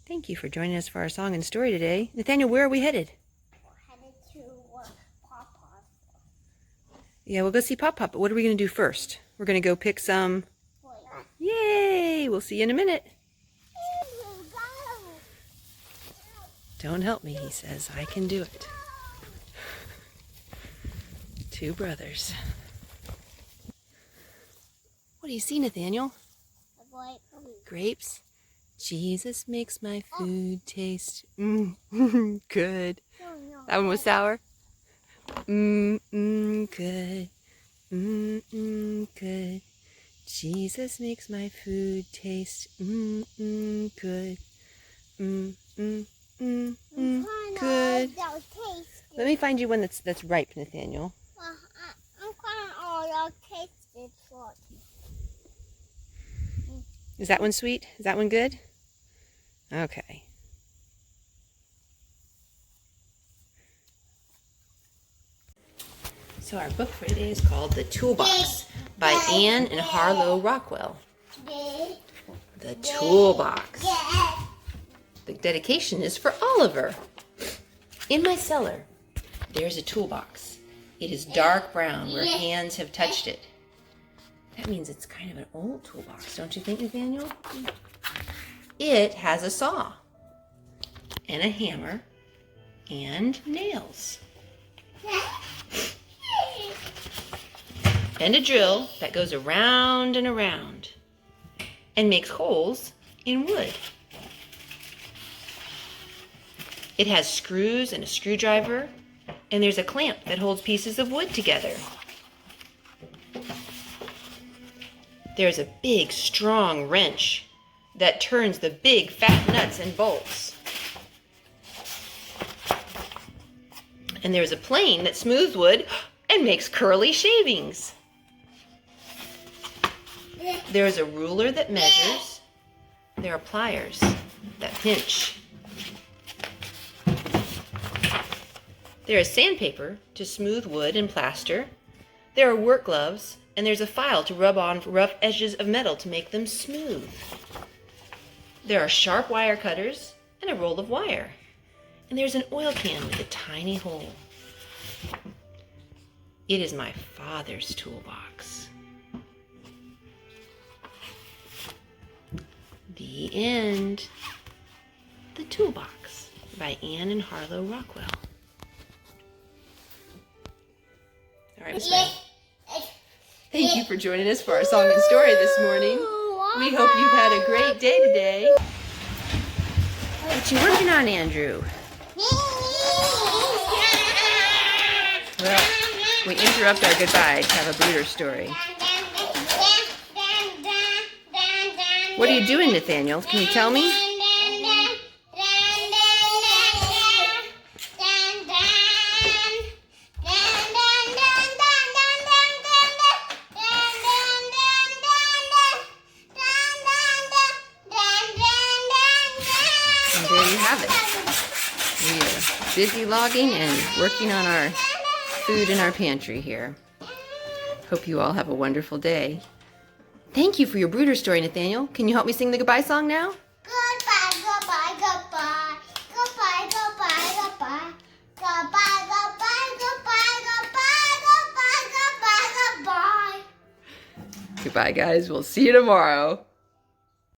Thank you for joining us for our song and story today. Nathaniel, where are we headed? We're headed to Papa's. Yeah, we'll go see Pop Pop, but what are we going to do first? We're going to go pick some... Yay! We'll see you in a minute. Don't help me, he says. I can do it. Two brothers. What do you see, Nathaniel? Grapes? Jesus makes my food taste good. That one was sour. Good. Good. Jesus makes my food taste good. Good. Let me find you one that's ripe, Nathaniel. I'm kind of all tasted fruit. Is that one sweet? Is that one good? Okay. So our book for today is called The Toolbox by Anne and Harlow Rockwell. The Toolbox. The dedication is for Oliver. In my cellar, there's a toolbox. It is dark brown where hands have touched it. That means it's kind of an old toolbox, don't you think, Nathaniel? It has a saw and a hammer and nails. And a drill that goes around and around and makes holes in wood. It has screws and a screwdriver, and there's a clamp that holds pieces of wood together. There's a big, strong wrench that turns the big, fat nuts and bolts. And there's a plane that smooths wood and makes curly shavings. There's a ruler that measures. There are pliers that pinch. There is sandpaper to smooth wood and plaster. There are work gloves, and there's a file to rub on rough edges of metal to make them smooth. There are sharp wire cutters and a roll of wire. And there's an oil can with a tiny hole. It is my father's toolbox. The end. The Toolbox by Anne and Harlow Rockwell. All right, Miss Ray. Thank you for joining us for our song and story this morning. We hope you've had a great day today. What you working on, Andrew? Well, we interrupt our goodbye to have a brooder story. What are you doing, Nathaniel? Can you tell me? And there you have it. We are busy logging and working on our food in our pantry here. Hope you all have a wonderful day. Thank you for your brooder story, Nathaniel. Can you help me sing the goodbye song now? Goodbye, goodbye, goodbye. Goodbye, goodbye, goodbye. Goodbye, goodbye, goodbye, goodbye, goodbye, goodbye, goodbye. Goodbye, guys. We'll see you tomorrow.